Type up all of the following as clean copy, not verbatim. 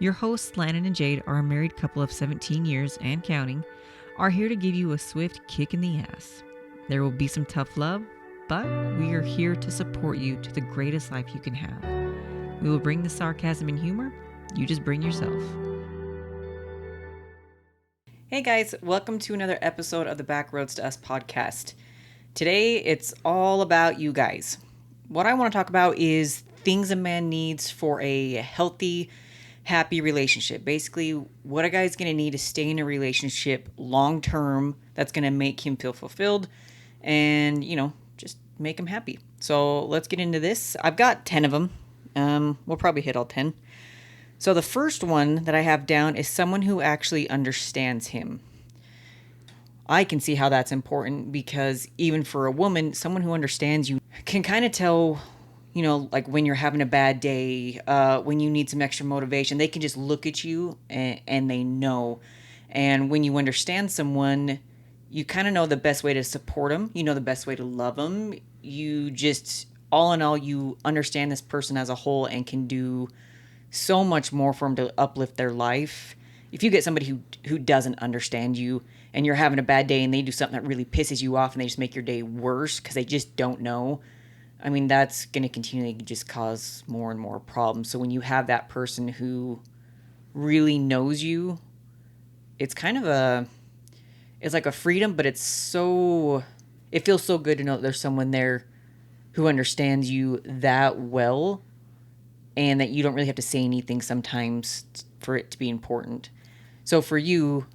Your hosts, Landon and Jade, are a married couple of 17 years and counting, are here to give you a swift kick in the ass. There will be some tough love, but we are here to support you to the greatest life you can have. We will bring the sarcasm and humor. You just bring yourself. Hey guys, welcome to another episode of the Backroads to Us podcast. Today, it's all about you guys. What I want to talk about is things a man needs for a healthy, happy relationship. Basically, what a guy's going to need to stay in a relationship long term that's going to make him feel fulfilled and, just make him happy. So let's get into this. I've got 10 of them. We'll probably hit all 10. So the first one that I have down is someone who actually understands him. I can see how that's important because even for a woman, someone who understands you can kind of tell, like when you're having a bad day, when you need some extra motivation, they can just look at you and they know. And when you understand someone, you kind of know the best way to support them. You know the best way to love them. You just, all in all, you understand this person as a whole and can do so much more for them to uplift their life. If you get somebody who doesn't understand you and you're having a bad day and they do something that really pisses you off and they just make your day worse because they just don't know, I mean, that's going to continually just cause more and more problems. So when you have that person who really knows you, it's kind of it's like a freedom, but it feels so good to know that there's someone there who understands you that well and that you don't really have to say anything sometimes for it to be important. So for you,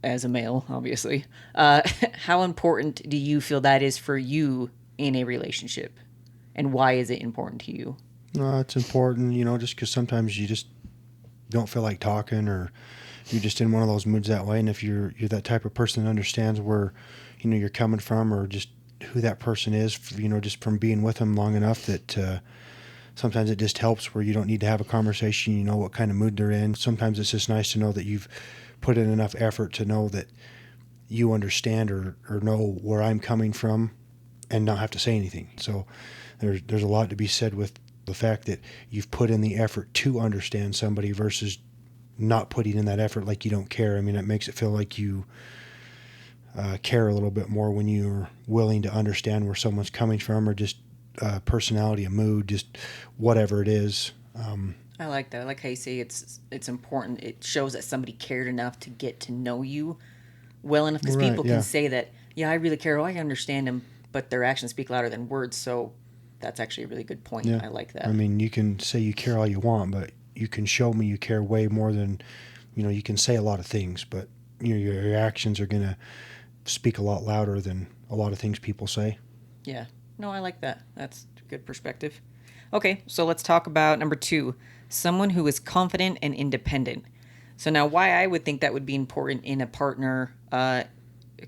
as a male, obviously, how important do you feel that is for you in a relationship? And why is it important to you? It's important, just because sometimes you just don't feel like talking or you're just in one of those moods that way. And if you're that type of person that understands where, you're coming from or just who that person is, just from being with them long enough that sometimes it just helps where you don't need to have a conversation. You know what kind of mood they're in. Sometimes it's just nice to know that you've put in enough effort to know that you understand or know where I'm coming from and not have to say anything. So there's a lot to be said with the fact that you've put in the effort to understand somebody versus not putting in that effort like you don't care. I mean, it makes it feel like you care a little bit more when you're willing to understand where someone's coming from or just personality, a mood, just whatever it is. I like that. I like how you say it's important. It shows that somebody cared enough to get to know you well enough because people can say that, yeah, I really care. Oh, I understand them, but their actions speak louder than words. So that's actually a really good point. Yeah. I like that. I mean, you can say you care all you want, but you can show me you care way more than, you can say a lot of things, but your actions are going to speak a lot louder than a lot of things people say. Yeah. No, I like that. That's a good perspective. Okay, so let's talk about number 2, someone who is confident and independent. So now why I would think that would be important in a partner,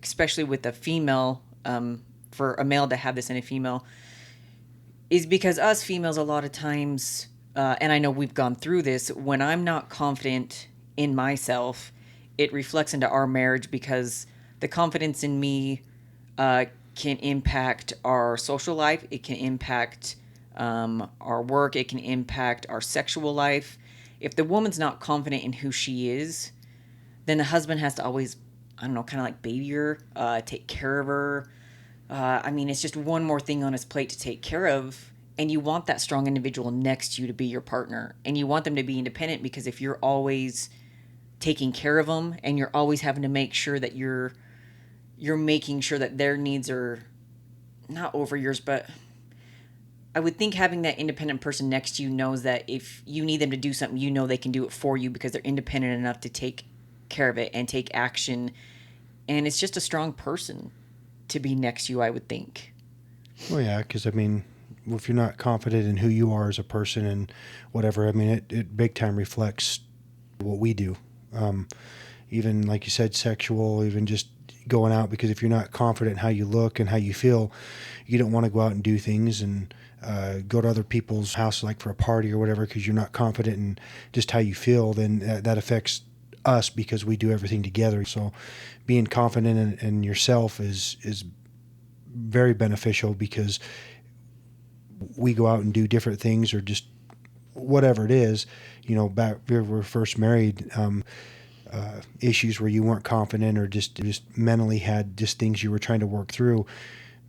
especially with a female, for a male to have this in a female, is because us females a lot of times, and I know we've gone through this, when I'm not confident in myself, it reflects into our marriage because the confidence in me can impact our social life. It can impact our work. It can impact our sexual life. If the woman's not confident in who she is, then the husband has to always, kind of like baby her, take care of her. It's just one more thing on his plate to take care of. And you want that strong individual next to you to be your partner. And you want them to be independent because if you're always taking care of them and you're always having to make sure that you're making sure that their needs are not over yours, but I would think having that independent person next to you knows that if you need them to do something, they can do it for you because they're independent enough to take care of it and take action. And it's just a strong person to be next to you, I would think. Well, yeah, because, if you're not confident in who you are as a person and whatever, it big time reflects what we do. Even, like you said, sexual, even just going out, because if you're not confident in how you look and how you feel, you don't want to go out and do things and go to other people's house like for a party or whatever because you're not confident in just how you feel, then that affects us because we do everything together. So being confident in yourself is very beneficial because we go out and do different things or just whatever it is, back we were first married, issues where you weren't confident or just mentally had just things you were trying to work through,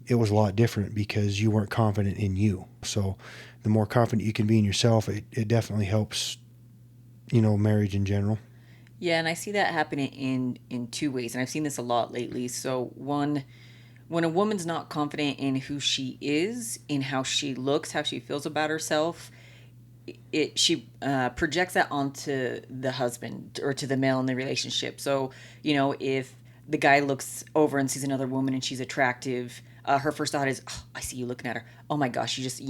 it was a lot different because you weren't confident in you. So the more confident you can be in yourself, it definitely helps, marriage in general. Yeah, and I see that happening in two ways, and I've seen this a lot lately. So one, when a woman's not confident in who she is, in how she looks, how she feels about herself, it she projects that onto the husband or to the male in the relationship. So if the guy looks over and sees another woman and she's attractive, her first thought is, oh, I see you looking at her. Oh my gosh, you just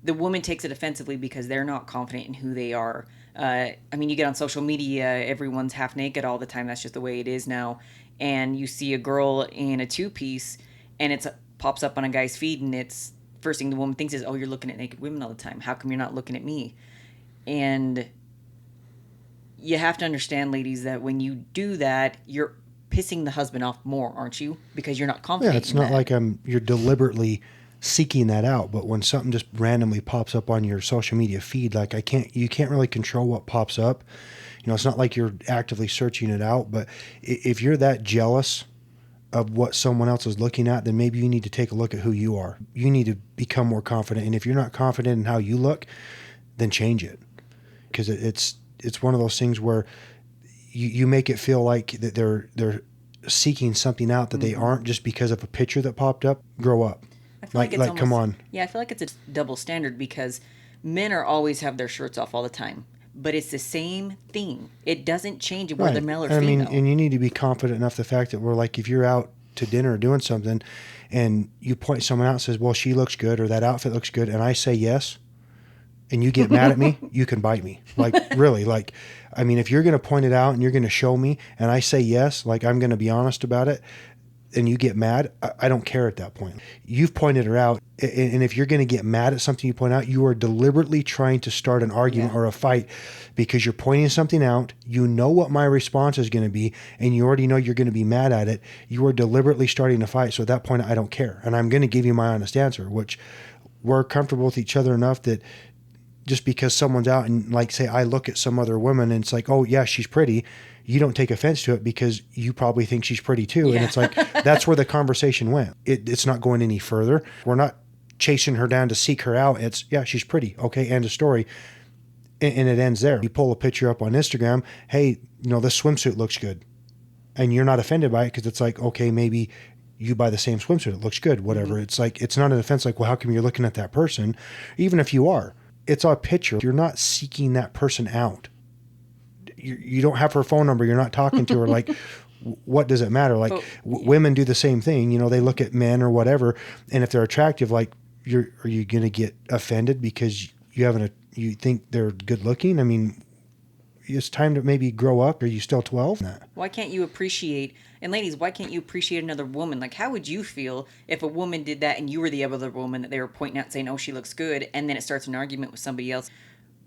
the woman takes it offensively because they're not confident in who they are. I mean, you get on social media, everyone's half naked all the time. That's just the way it is now. And you see a girl in a two piece, and it pops up on a guy's feed, and it's first thing the woman thinks is, "Oh, you're looking at naked women all the time. How come you're not looking at me?" And you have to understand, ladies, that when you do that, you're pissing the husband off more, aren't you? Because you're not confident. Yeah, it's in not that. like you're deliberately seeking that out, but when something just randomly pops up on your social media feed, like you can't really control what pops up. It's not like you're actively searching it out, but if you're that jealous of what someone else is looking at, then maybe you need to take a look at who you are. You need to become more confident. And if you're not confident in how you look, then change it. Because it's one of those things where you make it feel like that they're seeking something out that they aren't just because of a picture that popped up. Grow up. I feel like it's almost, come on. Yeah, I feel like it's a double standard because men are always have their shirts off all the time, but it's the same thing. It doesn't change whether they're male or I mean, female. and you need to be confident enough the fact that we're like, if you're out to dinner or doing something and you point someone out and says, well, she looks good or that outfit looks good, and I say yes, and you get mad at me, you can bite me. Like, really, like, I mean, if you're going to point it out and you're going to show me and I say yes, like I'm going to be honest about it, and you get mad, I don't care at that point. You've pointed her out, and if you're going to get mad at something you point out, you are deliberately trying to start an argument or a fight because you're pointing something out. You know what my response is going to be, and you already know you're going to be mad at it. You are deliberately starting a fight. So at that point, I don't care, and I'm going to give you my honest answer, which we're comfortable with each other enough that just because someone's out and like say I look at some other woman and it's like, oh yeah, she's pretty, you don't take offense to it because you probably think she's pretty too. And it's like, that's where the conversation went. It's not going any further. We're not chasing her down to seek her out. It's, yeah, she's pretty. Okay, end of story. And it ends there. You pull a picture up on Instagram, hey, this swimsuit looks good. And you're not offended by it because it's like, okay, maybe you buy the same swimsuit, it looks good, whatever. It's like, it's not an offense like, well, how come you're looking at that person? Even if you are. It's a picture. You're not seeking that person out. You don't have her phone number. You're not talking to her. Like, what does it matter? Like, women do the same thing. They look at men or whatever, and if they're attractive, like, are you going to get offended because you think they're good looking? I mean, it's time to maybe grow up. Are you still 12? Why can't you appreciate, and ladies, why can't you appreciate another woman? Like, how would you feel if a woman did that and you were the other woman that they were pointing out saying, oh, she looks good, and then it starts an argument with somebody else?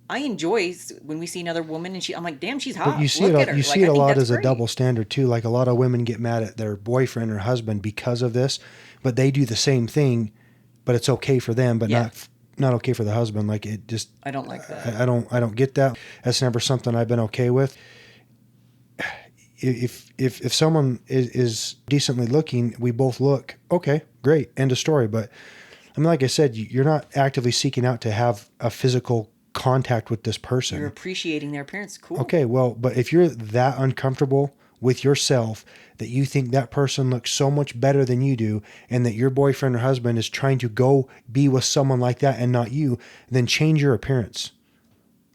I enjoy when we see another woman and I'm like, damn, she's hot. But you see it a lot as a double standard too. Like, a lot of women get mad at their boyfriend or husband because of this, but they do the same thing, but it's okay for them, but not okay for the husband. Like, it just, I don't like that. I don't get that. That's never something I've been okay with. If someone is decently looking, we both look okay, great, end of story. But I mean, like I said, you're not actively seeking out to have a physical contact with this person. You're appreciating their appearance. Cool. Okay, well, but if you're that uncomfortable with yourself that you think that person looks so much better than you do, and that your boyfriend or husband is trying to go be with someone like that and not you, then change your appearance.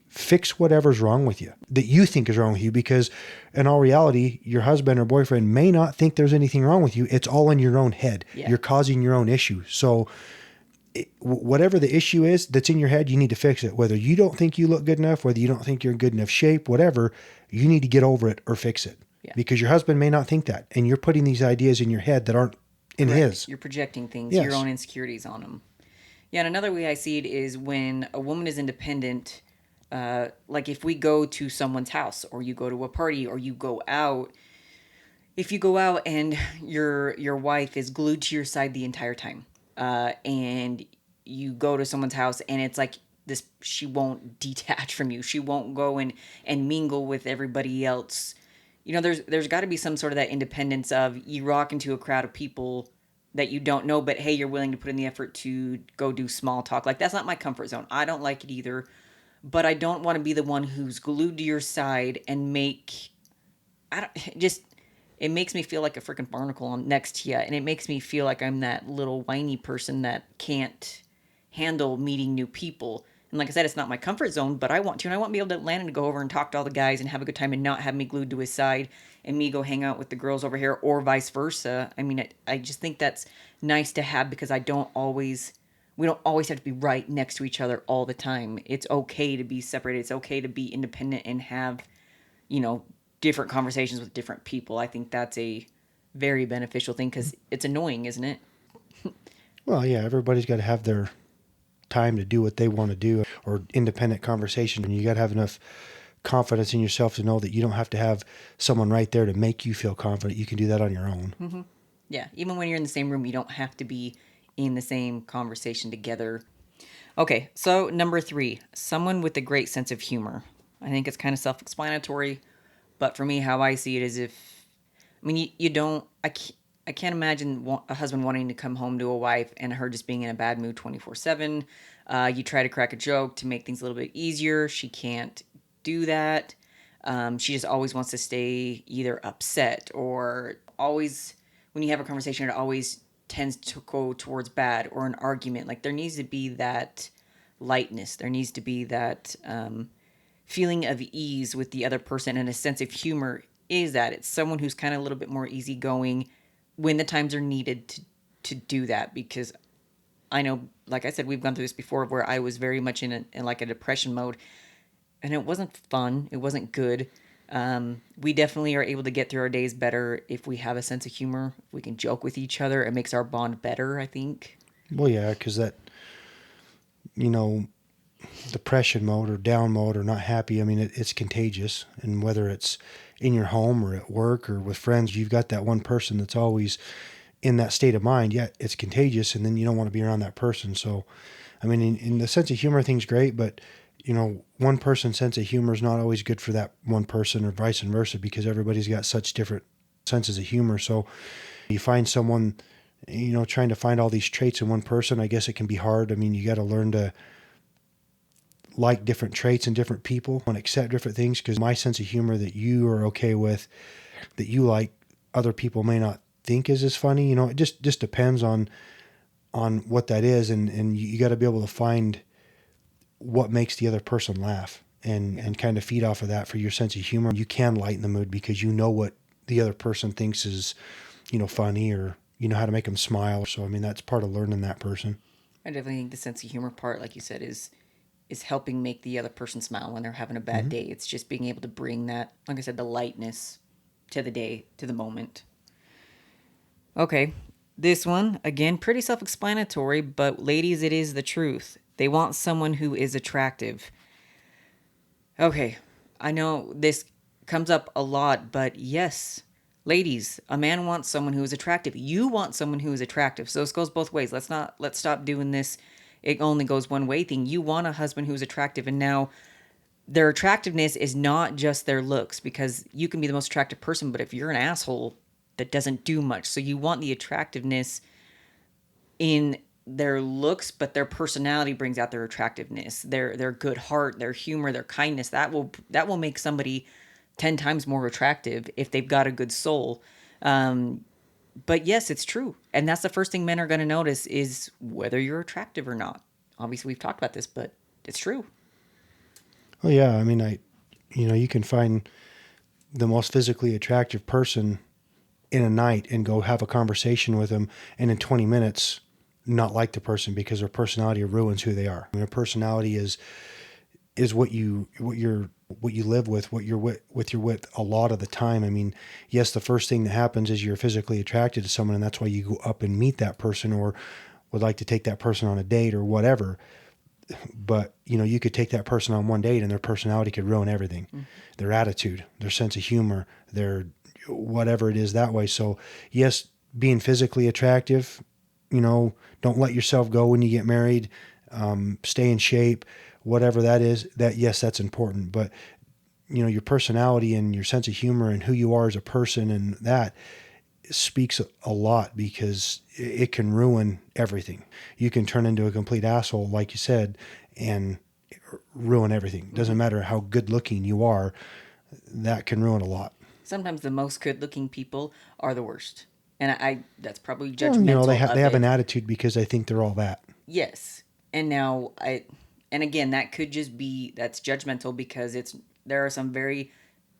Fix whatever's wrong with you that you think is wrong with you, because in all reality, your husband or boyfriend may not think there's anything wrong with you. It's all in your own head. Yeah. You're causing your own issue. So whatever the issue is that's in your head, you need to fix it. Whether you don't think you look good enough, whether you don't think you're in good enough shape, whatever, you need to get over it or fix it. Yeah. Because your husband may not think that, and you're putting these ideas in your head that aren't in his. You're projecting things, your own insecurities on him. Yeah, and another way I see it is when a woman is independent. Like if we go to someone's house, or you go to a party, or you go out. If you go out and your wife is glued to your side the entire time, and you go to someone's house and it's like she won't detach from you. She won't go and mingle with everybody else. There's got to be some sort of that independence of you rock into a crowd of people that you don't know, but hey, you're willing to put in the effort to go do small talk. Like, that's not my comfort zone. I don't like it either, but I don't want to be the one who's glued to your side and I don't just it makes me feel like a freaking barnacle on next to you, and it makes me feel like I'm that little whiny person that can't handle meeting new people. And like I said, it's not my comfort zone, but I want to, and I want to be able to Landon to go over and talk to all the guys and have a good time and not have me glued to his side and me go hang out with the girls over here or vice versa. I mean, I just think that's nice to have because we don't always have to be right next to each other all the time. It's okay to be separated. It's okay to be independent and have, different conversations with different people. I think that's a very beneficial thing because it's annoying, isn't it? Well, yeah, everybody's got to have their time to do what they want to do or independent conversation. And you got to have enough confidence in yourself to know that you don't have to have someone right there to make you feel confident. You can do that on your own. Mm-hmm. Yeah. Even when you're in the same room, you don't have to be in the same conversation together. Okay. So number 3, someone with a great sense of humor. I think it's kind of self-explanatory, but for me, how I see it is I can't imagine a husband wanting to come home to a wife and her just being in a bad mood 24/7. You try to crack a joke to make things a little bit easier. She can't do that. She just always wants to stay either upset or always, when you have a conversation, it always tends to go towards bad or an argument. Like, there needs to be that lightness. There needs to be that feeling of ease with the other person, and a sense of humor is that it's someone who's kind of a little bit more easygoing when the times are needed to do that. Because I know, like I said, we've gone through this before where I was very much in like a depression mode, and it wasn't fun. It wasn't good. We definitely are able to get through our days better if we have a sense of humor. If we can joke with each other, it makes our bond better, I think. Well, yeah, because that, depression mode or down mode or not happy, I mean, it's contagious. And whether it's in your home or at work or with friends, you've got that one person that's always in that state of mind. Yeah, it's contagious, and then you don't want to be around that person. So, I mean, in the sense of humor, thing's great, but one person's sense of humor is not always good for that one person or vice versa, because everybody's got such different senses of humor. So you find someone, trying to find all these traits in one person, I guess it can be hard. I mean, you got to learn to like different traits in different people and accept different things, because my sense of humor that you are okay with, that you like, other people may not think is as funny. It just depends on what that is, and you got to be able to find what makes the other person laugh and kind of feed off of that for your sense of humor. You can lighten the mood because you know what the other person thinks is, funny, or you know how to make them smile. So, I mean, that's part of learning that person. I definitely think the sense of humor part, like you said, is helping make the other person smile when they're having a bad day. It's just being able to bring that, like I said, the lightness to the day, to the moment. Okay, this one, again, pretty self-explanatory, but ladies, it is the truth. They want someone who is attractive. Okay, I know this comes up a lot, but yes, ladies, a man wants someone who is attractive. You want someone who is attractive. So this goes both ways. Let's stop doing this it only goes one way thing. You want a husband who's attractive, and now their attractiveness is not just their looks, because you can be the most attractive person, but if you're an asshole, that doesn't do much. So you want the attractiveness in their looks, but their personality brings out their attractiveness, their good heart, their humor, their kindness. That will make somebody 10 times more attractive if they've got a good soul. But yes, it's true. And that's the first thing men are going to notice, is whether you're attractive or not. Obviously, we've talked about this, but it's true. Oh, yeah. I mean, you can find the most physically attractive person in a night and go have a conversation with them, and in 20 minutes not like the person because their personality ruins who they are. I mean, a personality is what you live with, what you're with a lot of the time. I mean, yes, the first thing that happens is you're physically attracted to someone, and that's why you go up and meet that person or would like to take that person on a date or whatever. But, you could take that person on one date and their personality could ruin everything. Mm-hmm. Their attitude, their sense of humor, their whatever it is that way. So yes, being physically attractive, don't let yourself go when you get married. Stay in shape. whatever that is, that yes, that's important. But your personality and your sense of humor and who you are as a person, and that speaks a lot, because it can ruin everything. You can turn into a complete asshole, like you said, and ruin everything. Doesn't matter how good looking you are, that can ruin a lot. Sometimes the most good looking people are the worst. And I that's probably Well, judgmental they of have it. an attitude because they think they're all that. Yes. And now and again, that could just be that's judgmental, because there are some very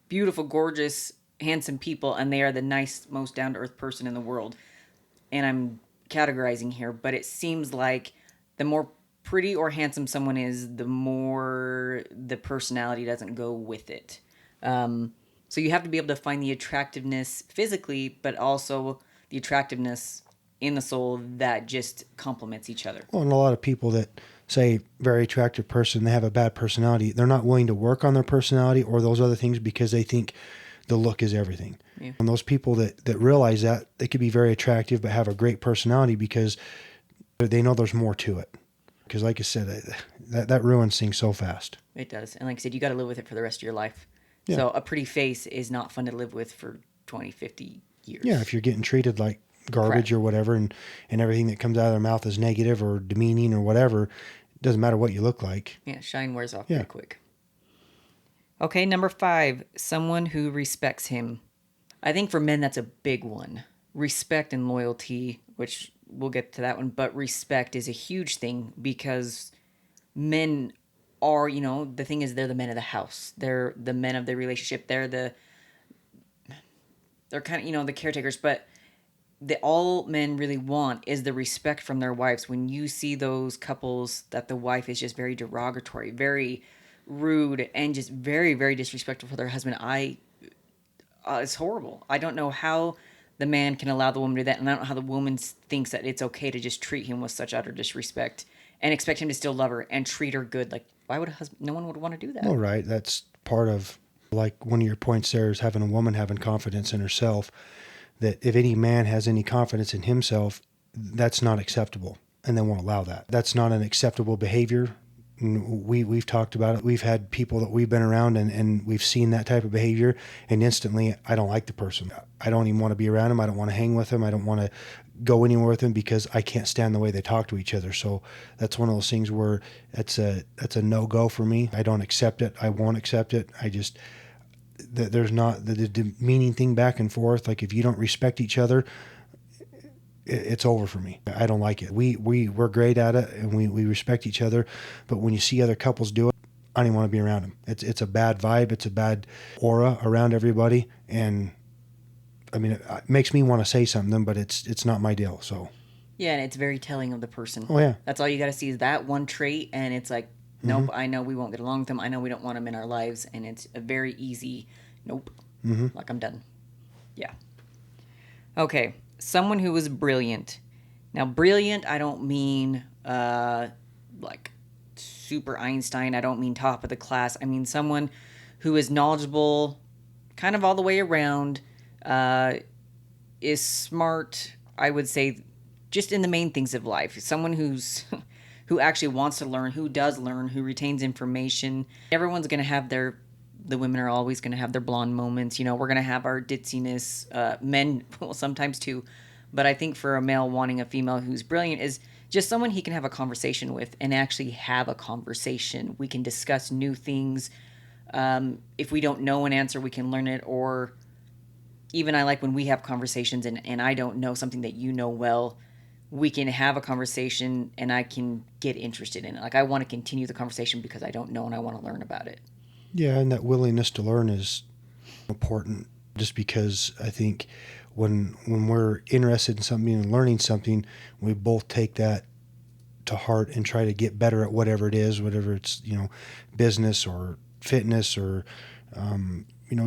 beautiful, gorgeous, handsome people, and they are the nice, most down to earth person in the world. And I'm categorizing here, but it seems like the more pretty or handsome someone is, the more the personality doesn't go with it. So you have to be able to find the attractiveness physically, but also the attractiveness in the soul that just complements each other. Well, and a lot of people that say very attractive person, they have a bad personality. They're not willing to work on their personality or those other things because they think the look is everything. Yeah. And those people that realize that, they could be very attractive but have a great personality because they know there's more to it. Because like I said, that ruins things so fast. It does. And like I said, you got to live with it for the rest of your life. Yeah. So a pretty face is not fun to live with for 20, 50 years. Yeah, if you're getting treated like garbage or whatever, and everything that comes out of their mouth is negative or demeaning or whatever, it doesn't matter what you look like. Yeah, shine wears off pretty quick. Okay, number 5, someone who respects him. I think for men that's a big one. Respect and loyalty, which we'll get to that one, but respect is a huge thing, because men are, the thing is, they're the men of the house. They're the men of the relationship. They're kind of, the caretakers, but all men really want is the respect from their wives. When you see those couples that the wife is just very derogatory, very rude, and just very, very disrespectful for their husband, it's horrible. I don't know how the man can allow the woman to do that, and I don't know how the woman thinks that it's okay to just treat him with such utter disrespect and expect him to still love her and treat her good. Like, why would a husband? No one would want to do that. Well, right. That's part of, like, one of your points there is having a woman having confidence in herself. That if any man has any confidence in himself, that's not acceptable, and they won't allow that. That's not an acceptable behavior. We've talked about it. We've had people that we've been around, and we've seen that type of behavior, and instantly, I don't like the person. I don't even want to be around him. I don't want to hang with him. I don't want to go anywhere with him because I can't stand the way they talk to each other. So that's one of those things where that's a no-go for me. I don't accept it. I won't accept it. There's not the demeaning thing back and forth. Like, if you don't respect each other, it's over for me. I don't like it. We're great at it, and we respect each other. But when you see other couples do it, I don't even want to be around them. It's a bad vibe. It's a bad aura around everybody. And I mean, it makes me want to say something, but it's not my deal. So yeah, and it's very telling of the person. Oh yeah. That's all you got to see is that one trait, and it's like, nope, I know we won't get along with them. I know we don't want them in our lives, and it's a very easy nope. Like, I'm done. Yeah. Okay, someone who is brilliant. Now, brilliant, I don't mean like super Einstein. I don't mean top of the class. I mean someone who is knowledgeable, kind of all the way around, is smart. I would say, just in the main things of life. Someone who actually wants to learn, who does learn, who retains information. Everyone's going to have the women are always going to have their blonde moments. We're going to have our ditziness. Men will sometimes too. But I think for a male wanting a female who's brilliant is just someone he can have a conversation with and actually have a conversation. We can discuss new things. If we don't know an answer, we can learn it. Or even I like when we have conversations and I don't know something that you know well, we can have a conversation and I can get interested in it. Like, I want to continue the conversation because I don't know and I want to learn about it. Yeah, and that willingness to learn is important, just because I think when we're interested in something and learning something, we both take that to heart and try to get better at whatever it is, whatever it's, business or fitness or,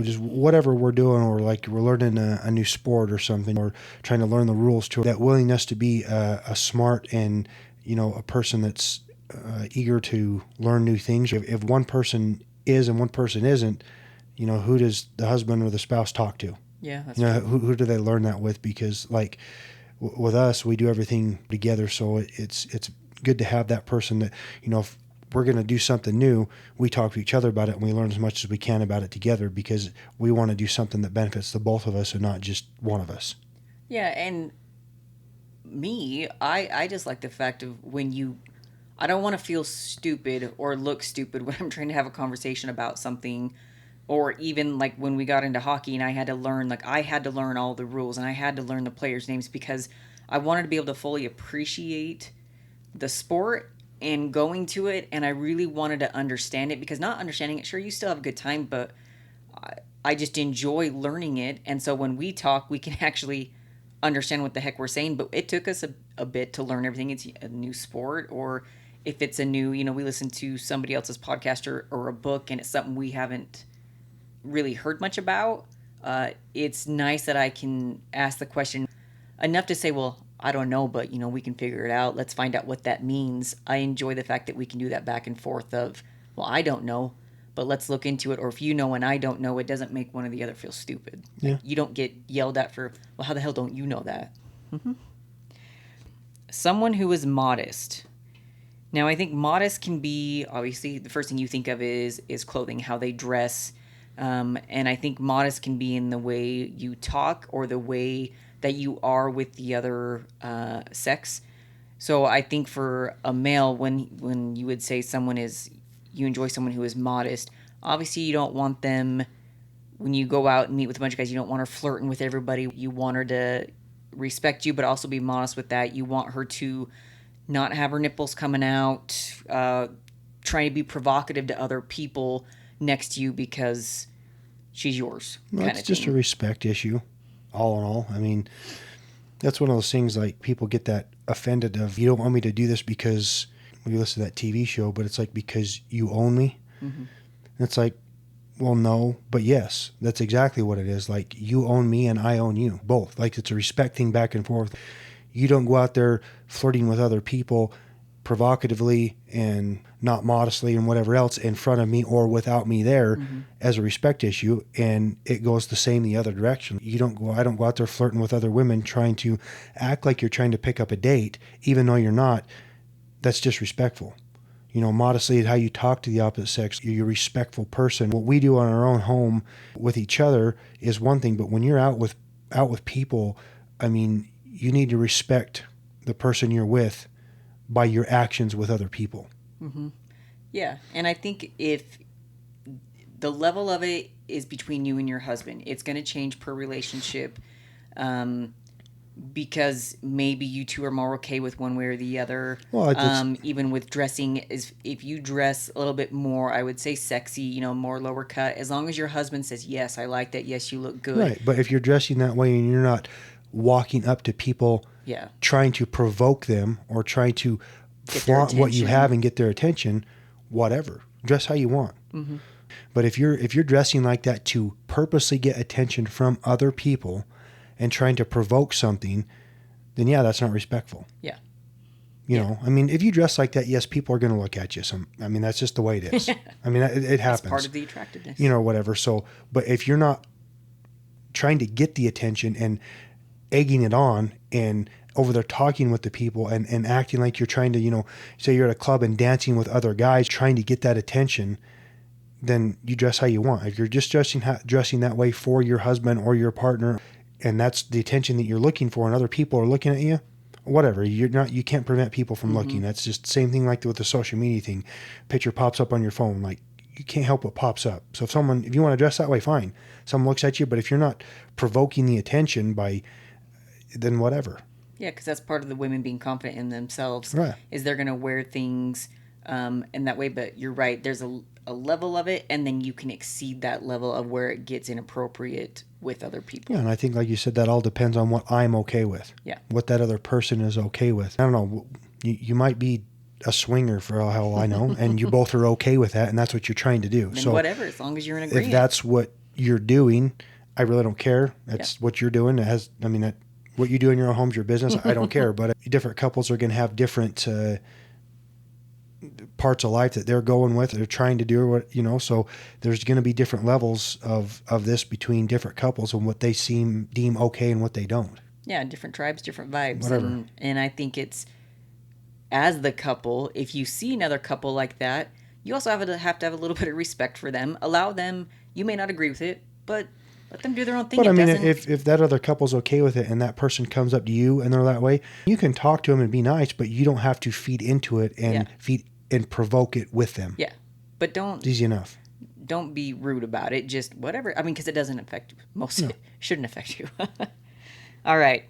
just whatever we're doing, or like we're learning a new sport or something, or trying to learn the rules to that willingness to be a smart and, a person that's eager to learn new things. If one person is and one person isn't, who does the husband or the spouse talk to? Yeah, that's true. Who do they learn that with? Because like with us, we do everything together, so it's good to have that person that, if we're going to do something new, we talk to each other about it and we learn as much as we can about it together because we want to do something that benefits the both of us and not just one of us. Yeah, and me, I just like the fact of I don't want to feel stupid or look stupid when I'm trying to have a conversation about something, or even like when we got into hockey and I had to learn all the rules and I had to learn the players' names because I wanted to be able to fully appreciate the sport and going to it, and I really wanted to understand it, because not understanding it, sure, you still have a good time, but I just enjoy learning it. And so when we talk, we can actually understand what the heck we're saying. But it took us a bit to learn everything. It's a new sport, or if it's a new, we listen to somebody else's podcast or a book and it's something we haven't really heard much about. It's nice that I can ask the question enough to say, well, I don't know, but we can figure it out. Let's find out what that means. I enjoy the fact that we can do that back and forth of, well, I don't know, but let's look into it. Or if you know and I don't know, it doesn't make one or the other feel stupid. Yeah. Like, you don't get yelled at for, well, how the hell don't you know that? Mm-hmm. Someone who is modest. Now, I think modest can be, obviously, the first thing you think of is clothing, how they dress. And I think modest can be in the way you talk or the way that you are with the other sex. So I think for a male, when you would say you enjoy someone who is modest, obviously you don't want them, when you go out and meet with a bunch of guys, you don't want her flirting with everybody. You want her to respect you, but also be modest with that. You want her to not have her nipples coming out, trying to be provocative to other people next to you because she's yours. Well, it's just a respect issue, all in all. I mean, that's one of those things, like, people get that offended of, you don't want me to do this because we listen to that TV show, but it's like, because you own me. Mm-hmm. And it's like, well, no, but yes, that's exactly what it is. Like, you own me and I own you both. Like, it's a respect thing back and forth. You don't go out there flirting with other people provocatively and not modestly and whatever else in front of me or without me there. Mm-hmm. As a respect issue, and it goes the same the other direction. I don't go out there flirting with other women trying to act like you're trying to pick up a date even though you're not. That's disrespectful. Modestly is how you talk to the opposite sex. You're a respectful person. What we do on our own home with each other is one thing, but when you're out with people, I mean, you need to respect the person you're with by your actions with other people. Mm-hmm. Yeah, and I think if the level of it is between you and your husband, it's going to change per relationship, because maybe you two are more okay with one way or the other. Well, even with dressing, if you dress a little bit more, I would say sexy, more lower cut, as long as your husband says, yes, I like that, yes, you look good. Right, but if you're dressing that way and you're not walking up to people, trying to provoke them or trying to flaunt what you have and get their attention, whatever. Dress how you want. Mm-hmm. But if you're dressing like that to purposely get attention from other people and trying to provoke something, then that's not respectful. Yeah. You know, I mean, if you dress like that, yes, people are going to look at you. That's just the way it is. I mean, it happens. It's part of the attractiveness. Whatever. So, but if you're not trying to get the attention and egging it on and over there talking with the people and acting like you're trying to, say you're at a club and dancing with other guys trying to get that attention, then you dress how you want. If you're just dressing that way for your husband or your partner, and that's the attention that you're looking for and other people are looking at you, whatever, you can't prevent people from looking. That's just the same thing like with the social media thing. Picture pops up on your phone, like, you can't help what pops up. So if you want to dress that way, fine. Someone looks at you, but if you're not provoking the attention then whatever. Yeah, because that's part of the women being confident in themselves. Right. Is they're going to wear things in that way. But you're right. There's a level of it, and then you can exceed that level of where it gets inappropriate with other people. Yeah, and I think, like you said, that all depends on what I'm okay with. Yeah. What that other person is okay with. I don't know. You might be a swinger for all hell I know, and you both are okay with that, and that's what you're trying to do. Then so whatever, as long as you're in agreement. If that's what you're doing, I really don't care. That's what you're doing. What you do in your own home's your business. I don't care. But different couples are going to have different parts of life that they're going with, they're trying to do, so there's going to be different levels of this between different couples and what they deem okay and what they don't. Yeah, different tribes, different vibes. Whatever. And I think as the couple, if you see another couple like that, you also have to have a little bit of respect for them. Allow them. You may not agree with it, but let them do their own thing. But I It mean, doesn't. if that other couple's okay with it and that person comes up to you and they're that way, you can talk to them and be nice, but you don't have to feed into it Yeah. and feed and provoke it with them. Yeah, but It's easy enough. don't be rude about it. Just whatever. I mean, because it doesn't affect you. Most of it shouldn't affect you. All right,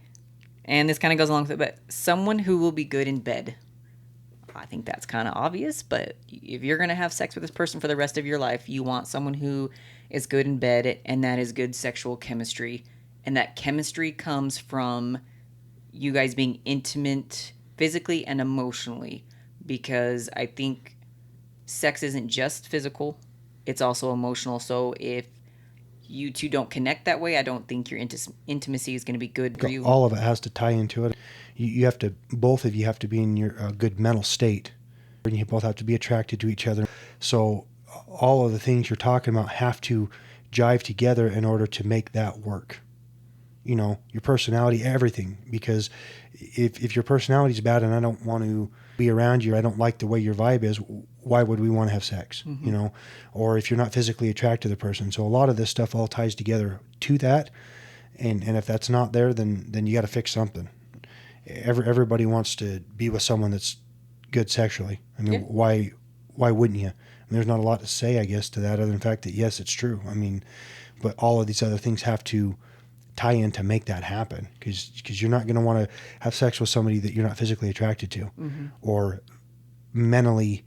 and this kind of goes along with it, but someone who will be good in bed. I think that's kind of obvious, but if you're going to have sex with this person for the rest of your life, you want someone who is good in bed, and that is good sexual chemistry. And that chemistry comes from you guys being intimate physically and emotionally, because I think sex isn't just physical, it's also emotional. So if you two don't connect that way, I don't think your intimacy is going to be good for you. All of it has to tie into it. You have to, both of you have to be in your good mental state. And you both have to be attracted to each other. So all of the things you're talking about have to jive together in order to make that work. You know, your personality, everything. Because if your personality is bad and I don't want to be around you, I don't like the way your vibe is, why would we want to have sex? Mm-hmm. You know, or if you're not physically attracted to the person. So a lot of this stuff all ties together to that. And if that's not there, then you got to fix something. Everybody wants to be with someone that's good sexually. I mean, Yeah. why wouldn't you? I mean, there's not a lot to say, I guess, to that other than the fact that, yes, it's true. I mean, but all of these other things have to tie in to make that happen, because you're not going to want to have sex with somebody that you're not physically attracted to or mentally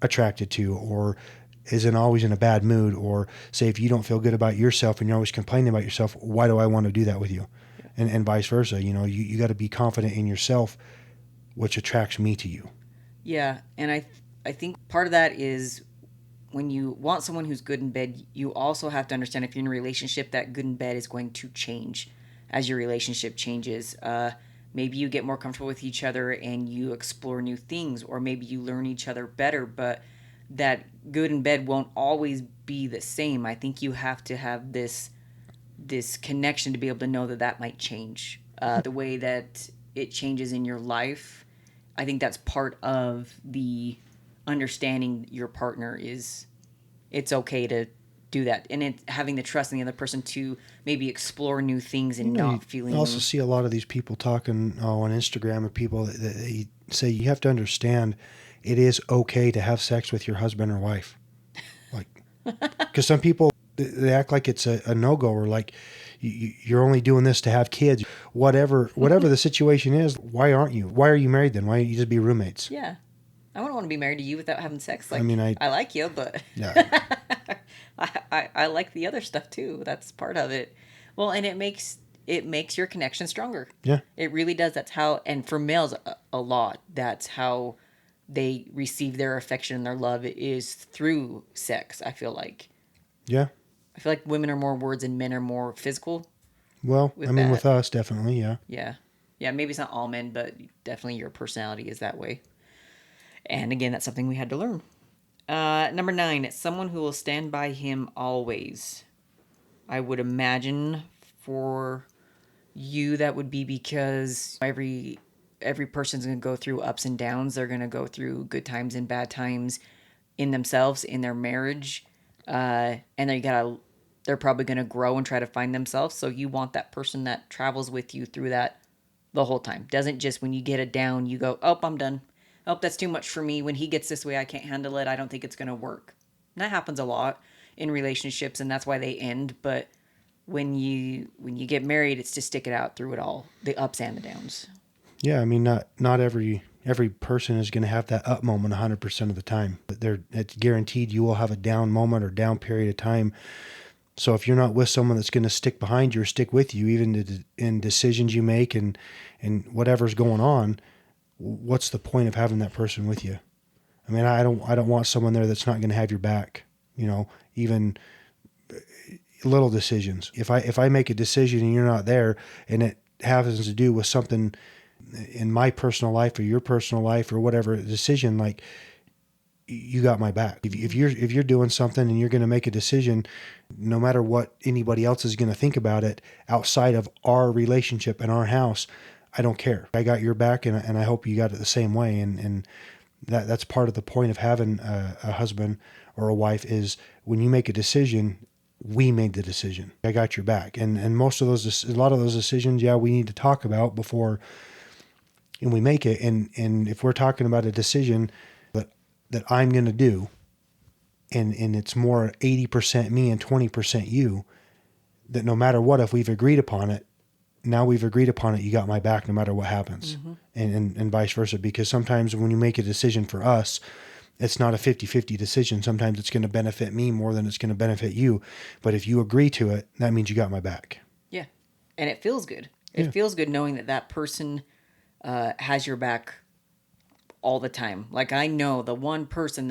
attracted to, or isn't always in a bad mood, or say if you don't feel good about yourself and you're always complaining about yourself, why do I want to do that with you? And vice versa. You know, you got to be confident in yourself, which attracts me to you. Yeah, and I think part of that is when you want someone who's good in bed, you also have to understand if you're in a relationship, that good in bed is going to change as your relationship changes. Maybe you get more comfortable with each other and you explore new things, or maybe you learn each other better, but that good in bed won't always be the same. I think you have to have this connection to be able to know that that might change. The way that it changes in your life, I think that's part of the understanding your partner is it's okay to do that, and it having the trust in the other person to maybe explore new things and not feeling. I also see a lot of these people talking on Instagram of people that they say you have to understand it is okay to have sex with your husband or wife. Like, because some people, they act like it's a no-go, or like you're only doing this to have kids. Whatever the situation is, why aren't you? Why are you married then? Why don't you just be roommates? Yeah, I wouldn't want to be married to you without having sex. Like, I mean, I like you, but Yeah. I like the other stuff too. That's part of it. Well, and it makes your connection stronger. Yeah. It really does. That's how, and for males, a lot, that's how they receive their affection and their love is through sex. I feel like women are more words and men are more physical. Well, With I mean, that. with us, definitely, yeah. Yeah. Maybe it's not all men, but definitely your personality is that way. And again, that's something we had to learn. Number 9, someone who will stand by him always. I would imagine for you that would be because every person's going to go through ups and downs. They're going to go through good times and bad times in themselves, in their marriage. And they're probably going to grow and try to find themselves. So you want that person that travels with you through that the whole time. Doesn't just when you get it down, you go, oh, I'm done. Oh, that's too much for me. When he gets this way, I can't handle it. I don't think it's going to work. And that happens a lot in relationships, and that's why they end. But when you get married, it's to stick it out through it all, the ups and the downs. Yeah, I mean, not every person is going to have that up moment 100% of the time. But it's guaranteed you will have a down moment or down period of time. So if you're not with someone that's going to stick behind you or stick with you, even in decisions you make and whatever's going on, what's the point of having that person with you? I mean, I don't want someone there that's not going to have your back. You know, even little decisions. If I make a decision and you're not there, and it happens to do with something in my personal life or your personal life or whatever decision, like, you got my back. If you're doing something and you're going to make a decision, no matter what anybody else is going to think about it outside of our relationship and our house, I don't care. I got your back, and I hope you got it the same way. And that's part of the point of having a husband or a wife is when you make a decision, we made the decision. I got your back. And most of those, a lot of those decisions, yeah, we need to talk about before and we make it. And if we're talking about a decision that I'm going to do, and it's more 80% me and 20% you, that no matter what, if we've agreed upon it, now we've agreed upon it, you got my back no matter what happens. And vice versa. Because sometimes when you make a decision for us, it's not a 50-50 decision. Sometimes it's going to benefit me more than it's going to benefit you. But if you agree to it, that means you got my back. Yeah. And it feels good. It feels good knowing that that person has your back all the time. Like I know the one person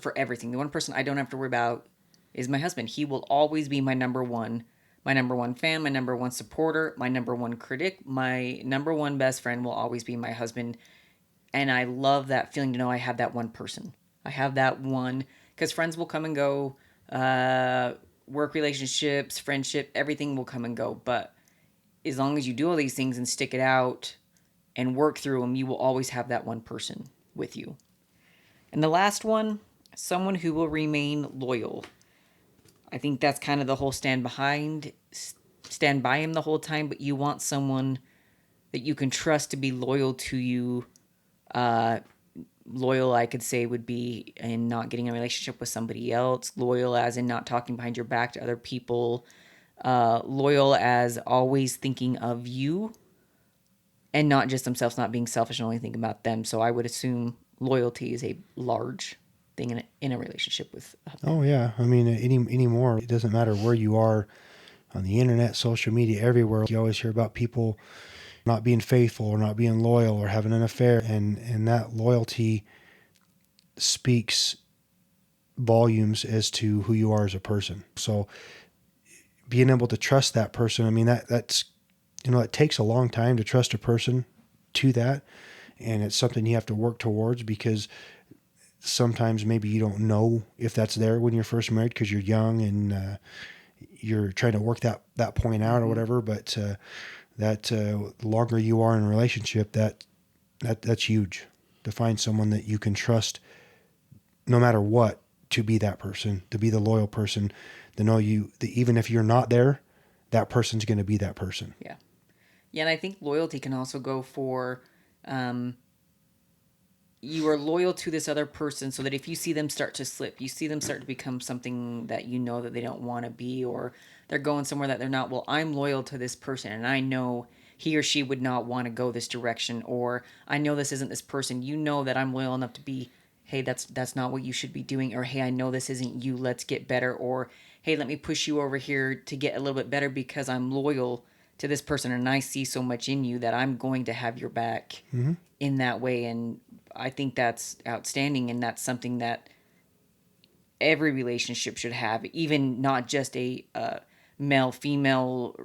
for everything, the one person I don't have to worry about is my husband. He will always be my number one fan, my number one supporter, my number one critic, my number one best friend will always be my husband. And I love that feeling to know I have that one person. I have that one, because friends will come and go, work relationships, friendship, everything will come and go. But as long as you do all these things and stick it out and work through them, you will always have that one person with you. And the last one, someone who will remain loyal. I think that's kind of the whole stand by him the whole time, but you want someone that you can trust to be loyal to you. Loyal, I could say, would be in not getting a relationship with somebody else. Loyal as in not talking behind your back to other people. Loyal as always thinking of you and not just themselves, not being selfish and only thinking about them. So I would assume loyalty is a large thing in a relationship with. Oh yeah. I mean, anymore, it doesn't matter where you are on the internet, social media, everywhere. You always hear about people not being faithful or not being loyal or having an affair. And that loyalty speaks volumes as to who you are as a person. So being able to trust that person, I mean, that's, it takes a long time to trust a person to that. And it's something you have to work towards because sometimes maybe you don't know if that's there when you're first married because you're young and you're trying to work that point out or whatever. But the longer you are in a relationship, that's huge to find someone that you can trust no matter what, to be that person, to be the loyal person, to know that even if you're not there, that person's going to be that person. Yeah. Yeah, and I think loyalty can also go for you are loyal to this other person so that if you see them start to slip, you see them start to become something that you know that they don't want to be, or they're going somewhere that they're not, well, I'm loyal to this person and I know he or she would not want to go this direction, or I know this isn't this person. You know that I'm loyal enough to be, hey, that's not what you should be doing, or hey, I know this isn't you, let's get better, or hey, let me push you over here to get a little bit better because I'm loyal to this person and I see so much in you that I'm going to have your back in that way. And I think that's outstanding, and that's something that every relationship should have, even not just a male-female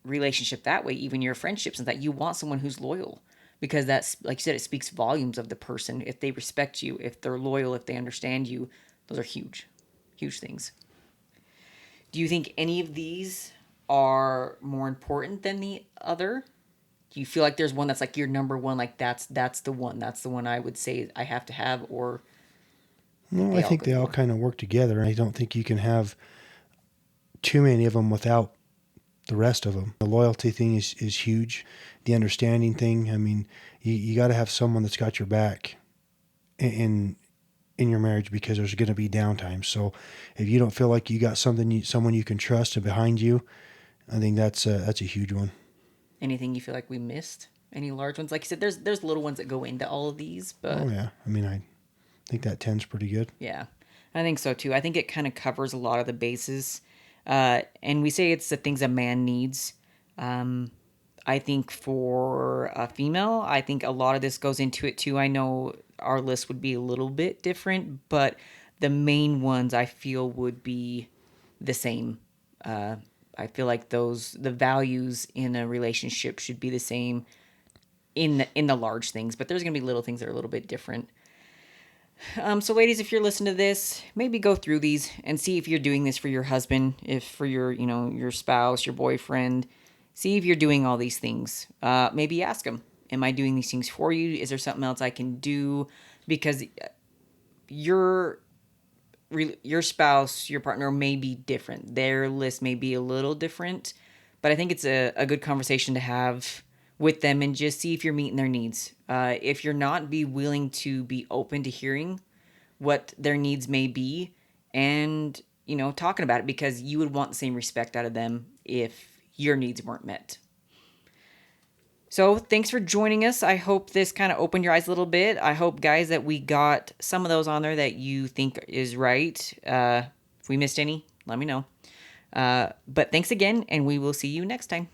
relationship that way, even your friendships, and that you want someone who's loyal, because that's, like you said, it speaks volumes of the person. If they respect you, if they're loyal, if they understand you, those are huge things. Do you think any of these are more important than the other? Do you feel like there's one that's like your number one, like that's the one I would say I have to have, or? No, I think they all kind of work together. I don't think you can have too many of them without the rest of them. The loyalty thing is huge. The understanding thing, I mean, you got to have someone that's got your back in your marriage, because there's going to be downtime. So if you don't feel like you got someone you can trust and behind you, I think that's a huge one. Anything you feel like we missed? Any large ones? Like you said, there's little ones that go into all of these, but oh yeah, I mean, I think that 10's pretty good. Yeah, I think so too. I think it kind of covers a lot of the bases, and we say it's the things a man needs. I think for a female, I think a lot of this goes into it too. I know our list would be a little bit different, but the main ones I feel would be the same. I feel like the values in a relationship should be the same in the large things, but there's gonna be little things that are a little bit different. So ladies, if you're listening to this, maybe go through these and see if you're doing this for your husband, if for your, your spouse, your boyfriend. See if you're doing all these things. Maybe ask them, am I doing these things for you? Is there something else I can do? Because your spouse, your partner may be different. Their list may be a little different, but I think it's a good conversation to have with them and just see if you're meeting their needs. If you're not, be willing to be open to hearing what their needs may be and, talking about it, because you would want the same respect out of them if your needs weren't met. So thanks for joining us. I hope this kind of opened your eyes a little bit. I hope, guys, that we got some of those on there that you think is right. If we missed any, let me know. But thanks again, and we will see you next time.